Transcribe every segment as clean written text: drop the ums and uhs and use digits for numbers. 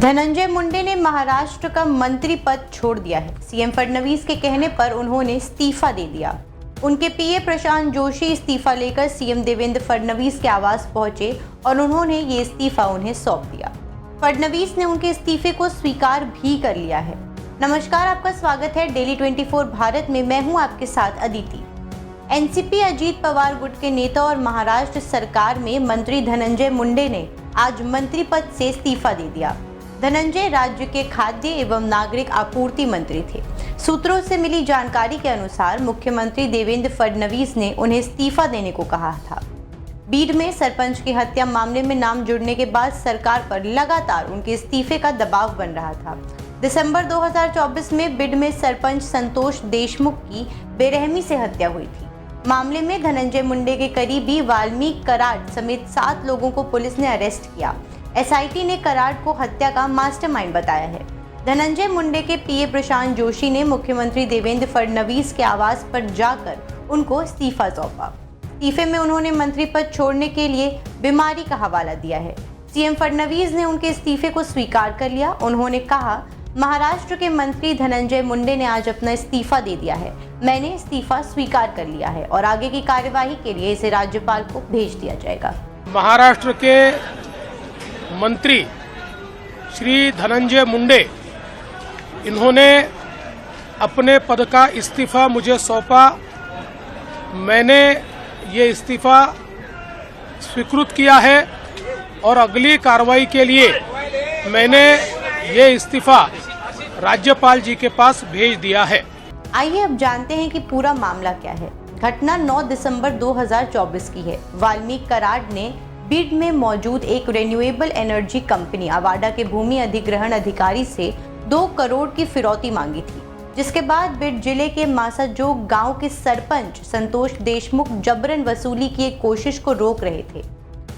धनंजय मुंडे ने महाराष्ट्र का मंत्री पद छोड़ दिया है। सीएम फडणवीस के कहने पर उन्होंने इस्तीफा दे दिया। उनके पीए प्रशांत जोशी इस्तीफा लेकर सीएम देवेंद्र फडणवीस के आवास पहुंचे और उन्होंने ये इस्तीफा उन्हें सौंप दिया। फडणवीस ने उनके इस्तीफे को स्वीकार भी कर लिया है। नमस्कार, आपका स्वागत है डेली 24 भारत में। मैं हूं आपके साथ अदिति। एनसीपी अजीत पवार गुट के नेता और महाराष्ट्र सरकार में मंत्री धनंजय मुंडे ने आज मंत्री पद से इस्तीफा दे दिया। धनंजय राज्य के खाद्य एवं नागरिक आपूर्ति मंत्री थे। सूत्रों से मिली जानकारी के अनुसार मुख्यमंत्री देवेंद्र फडणवीस ने उन्हें इस्तीफा देने को कहा था। बीड में सरपंच की हत्या मामले में नाम जुड़ने के बाद सरकार पर लगातार उनके इस्तीफे का दबाव बन रहा था। दिसंबर 2024 में बीड में सरपंच संतोष देशमुख की बेरहमी से हत्या हुई थी। मामले में धनंजय मुंडे के करीबी वाल्मीकि कराड समेत 7 लोगों को पुलिस ने अरेस्ट किया। एसआईटी ने कराड को हत्या का मास्टरमाइंड बताया है। धनंजय मुंडे के पीए प्रशांत जोशी ने मुख्यमंत्री देवेंद्र फडणवीस के आवास पर जाकर उनको इस्तीफा सौंपा। इस्तीफे में उन्होंने मंत्री पद छोड़ने के लिए बीमारी का हवाला दिया है। सीएम फडणवीस ने उनके इस्तीफे को स्वीकार कर लिया। उन्होंने कहा, महाराष्ट्र के मंत्री धनंजय मुंडे ने आज अपना इस्तीफा दे दिया है। मैंने इस्तीफा स्वीकार कर लिया है और आगे की कार्यवाही के लिए इसे राज्यपाल को भेज दिया जाएगा। महाराष्ट्र के मंत्री श्री धनंजय मुंडे, इन्होंने अपने पद का इस्तीफा मुझे सौंपा। मैंने ये इस्तीफा स्वीकृत किया है और अगली कार्रवाई के लिए मैंने ये इस्तीफा राज्यपाल जी के पास भेज दिया है। आइए अब जानते हैं कि पूरा मामला क्या है। घटना 9 दिसंबर 2024 की है। वाल्मीकि कराड ने बीड में मौजूद एक रिन्यूएबल एनर्जी कंपनी अवाडा के भूमि अधिग्रहण अधिकारी से 2 करोड़ की फिरौती मांगी थी, जिसके बाद बीड जिले के मासाजोग गांव के सरपंच संतोष देशमुख जबरन वसूली की एक कोशिश को रोक रहे थे।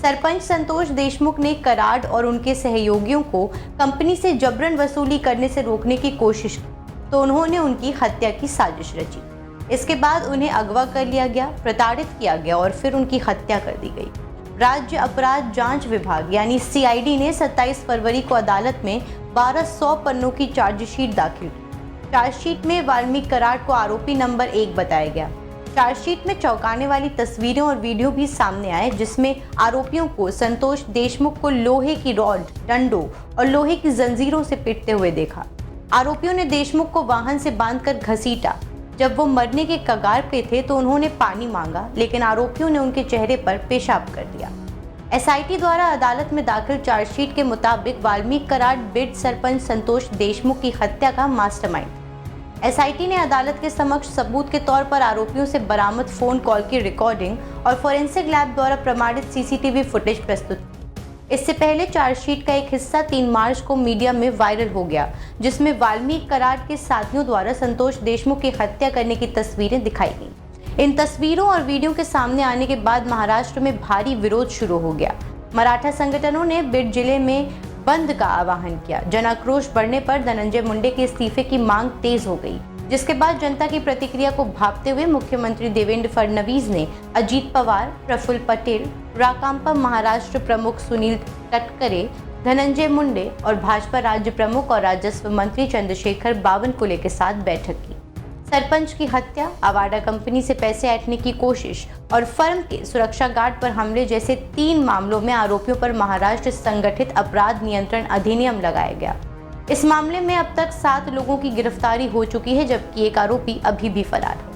सरपंच संतोष देशमुख ने कराड और उनके सहयोगियों को कंपनी से जबरन वसूली करने से रोकने की कोशिश की तो उन्होंने उनकी हत्या की साजिश रची। इसके बाद उन्हें अगवा कर लिया गया, प्रताड़ित किया गया और फिर उनकी हत्या कर दी गई। राज्य अपराध जांच विभाग यानी सीआईडी ने 27 फरवरी को अदालत में 1200 पन्नों की चार्जशीट दाखिल की। चार्जशीट में वाल्मीकि कराड को आरोपी नंबर 1 बताया गया। चार्जशीट में चौंकाने वाली तस्वीरें और वीडियो भी सामने आए, जिसमें आरोपियों को संतोष देशमुख को लोहे की रॉड, डंडों और लोहे की जंजीरों से पीटते हुए देखा। आरोपियों ने देशमुख को वाहन से बांधकर घसीटा। जब वो मरने के कगार पे थे तो उन्होंने पानी मांगा, लेकिन आरोपियों ने उनके चेहरे पर पेशाब कर दिया। एसआईटी द्वारा अदालत में दाखिल चार्जशीट के मुताबिक वाल्मीकि कराड बीड सरपंच संतोष देशमुख की हत्या का मास्टरमाइंड। एसआईटी ने अदालत के समक्ष सबूत के तौर पर आरोपियों से बरामद फोन कॉल की रिकॉर्डिंग और फोरेंसिक लैब द्वारा प्रमाणित सीसीटीवी फुटेज प्रस्तुत की। इससे पहले चार्जशीट का एक हिस्सा 3 मार्च को मीडिया में वायरल हो गया, जिसमें वाल्मीकि कराड के साथियों द्वारा संतोष देशमुख की हत्या करने की तस्वीरें दिखाई गईं। इन तस्वीरों और वीडियो के सामने आने के बाद महाराष्ट्र में भारी विरोध शुरू हो गया। मराठा संगठनों ने बीड जिले में बंद का आह्वान किया। जन आक्रोश बढ़ने पर धनंजय मुंडे के इस्तीफे की मांग तेज हो गई, जिसके बाद जनता की प्रतिक्रिया को भांपते हुए मुख्यमंत्री देवेंद्र फडणवीस ने अजीत पवार, प्रफुल्ल पटेल, राकांपा महाराष्ट्र प्रमुख सुनील तटकरे, धनंजय मुंडे और भाजपा राज्य प्रमुख और राजस्व मंत्री चंद्रशेखर बावनकुले के साथ बैठक की। सरपंच की हत्या, अवाडा कंपनी से पैसे ऐंठने की कोशिश और फर्म के सुरक्षा गार्ड पर हमले जैसे 3 मामलों में आरोपियों पर महाराष्ट्र संगठित अपराध नियंत्रण अधिनियम लगाया गया। इस मामले में अब तक 7 लोगों की गिरफ्तारी हो चुकी है, जबकि एक आरोपी अभी भी फरार है।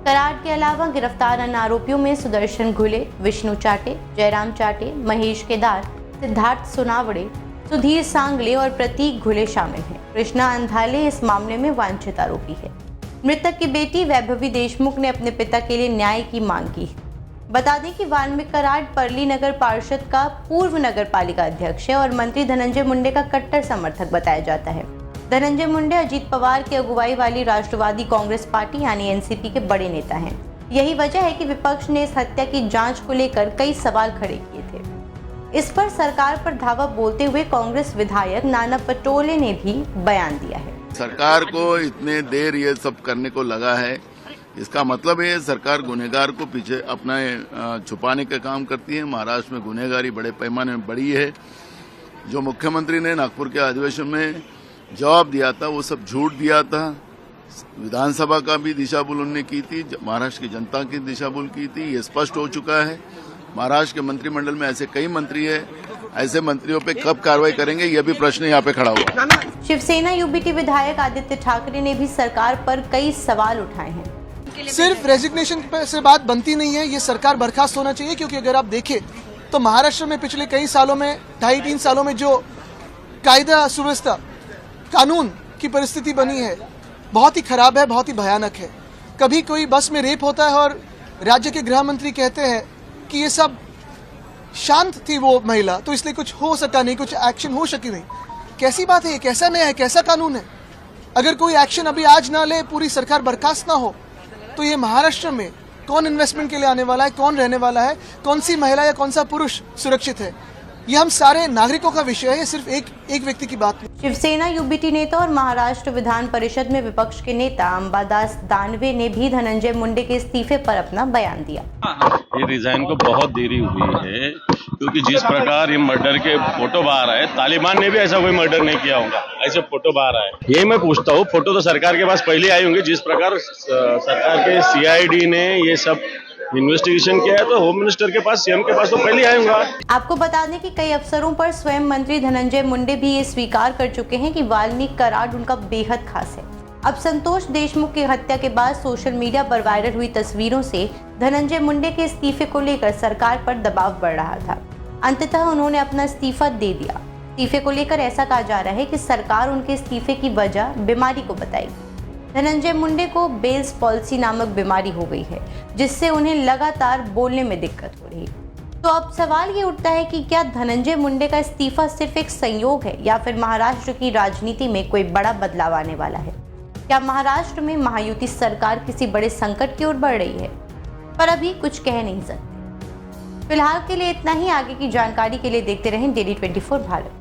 कराड के अलावा गिरफ्तार अन्य आरोपियों में सुदर्शन घुले, विष्णु चाटे, जयराम चाटे, महेश केदार, सिद्धार्थ सोनावड़े, सुधीर सांगले और प्रतीक घुले शामिल हैं। कृष्णा अंधाले इस मामले में वांछित आरोपी है। मृतक की बेटी वैभवी देशमुख ने अपने पिता के लिए न्याय की मांग की। बता दें कि वाल्मीकि कराड परली नगर पार्षद का पूर्व नगर पालिका अध्यक्ष है और मंत्री धनंजय मुंडे का कट्टर समर्थक बताया जाता है। धनंजय मुंडे अजीत पवार की अगुवाई वाली राष्ट्रवादी कांग्रेस पार्टी यानी एनसीपी के बड़े नेता हैं। यही वजह है कि विपक्ष ने इस हत्या की जांच को लेकर कई सवाल खड़े किए थे। इस पर सरकार पर धावा बोलते हुए कांग्रेस विधायक नाना पटोले ने भी बयान दिया है। सरकार को इतने देर ये सब करने को लगा है, इसका मतलब है सरकार गुनहगार को पीछे अपना छुपाने का काम करती है। महाराष्ट्र में गुनहगारी बड़े पैमाने में बढ़ी है। जो मुख्यमंत्री ने नागपुर के अधिवेशन में जवाब दिया था वो सब झूठ दिया था। विधानसभा का भी दिशाभूल उन्होंने की थी, महाराष्ट्र की जनता की दिशाभूल की थी। ये स्पष्ट हो चुका है। महाराष्ट्र के मंत्रिमंडल में ऐसे कई मंत्री हैं, ऐसे मंत्रियों पे कब कार्रवाई करेंगे, यह भी प्रश्न यहाँ पे खड़ा हुआ। शिवसेना यूबीटी विधायक आदित्य ठाकरे ने भी सरकार पर कई सवाल उठाए हैं। सिर्फ रेजिग्नेशन से बात बनती नहीं है, ये सरकार बर्खास्त होना चाहिए, क्योंकि अगर आप देखें तो महाराष्ट्र में पिछले कई सालों में 2.5-3 सालों में जो कायदा सुव्यवस्था कानून की परिस्थिति बनी है बहुत ही खराब है, बहुत ही भयानक है। कभी कोई बस में रेप होता है और राज्य के गृह मंत्री कहते हैं कि ये सब शांत थी वो महिला, तो इसलिए कुछ हो सका नहीं, कुछ एक्शन हो सकी नहीं। कैसी बात है, कैसा न्याय है, कैसा कानून है? अगर कोई एक्शन अभी आज ना ले, पूरी सरकार बर्खास्त ना हो, तो ये महाराष्ट्र में कौन इन्वेस्टमेंट के लिए आने वाला है, कौन रहने वाला है, कौन सी महिला या कौन सा पुरुष सुरक्षित है? ये हम सारे नागरिकों का विषय है, ये सिर्फ एक व्यक्ति की बात नहीं। शिवसेना यूबीटी नेता और महाराष्ट्र विधान परिषद में विपक्ष के नेता अंबादास दानवे ने भी धनंजय मुंडे के इस्तीफे पर अपना बयान दिया। ये रिजाइन को बहुत देरी हुई है, क्योंकि जिस प्रकार ये मर्डर के फोटो बाहर आए, तालिबान ने भी ऐसा कोई मर्डर नहीं किया होगा, ऐसे फोटो बाहर आए। ये मैं पूछता हूँ, फोटो तो सरकार के पास पहले आई होंगे। जिस प्रकार सरकार के सीआईडी ने ये सब इन्वेस्टिगेशन किया है, तो होम मिनिस्टर के पास, सीएम के पास तो पहले आए होंगे। आपको बता दें कि कई अवसरों पर स्वयं मंत्री धनंजय मुंडे भी ये स्वीकार कर चुके हैं कि वाल्मीकि कराड उनका बेहद खास है। अब संतोष देशमुख की हत्या के बाद सोशल मीडिया पर वायरल हुई तस्वीरों से धनंजय मुंडे के इस्तीफे को लेकर सरकार पर दबाव बढ़ रहा था। अंततः उन्होंने अपना इस्तीफा दे दिया। इस्तीफे को लेकर ऐसा कहा जा रहा है कि सरकार उनके इस्तीफे की वजह बीमारी को बताएगी। धनंजय मुंडे को बेल्स पॉल्सी नामक बीमारी हो गई है, जिससे उन्हें लगातार बोलने में दिक्कत हो रही है। तो अब सवाल ये उठता है कि क्या धनंजय मुंडे का इस्तीफा सिर्फ एक संयोग है या फिर महाराष्ट्र की राजनीति में कोई बड़ा बदलाव आने वाला है? क्या महाराष्ट्र में महायुति सरकार किसी बड़े संकट की ओर बढ़ रही है? पर अभी कुछ कह नहीं सकते। फिलहाल के लिए इतना ही। आगे की जानकारी के लिए देखते रहें डेली 24 भारत।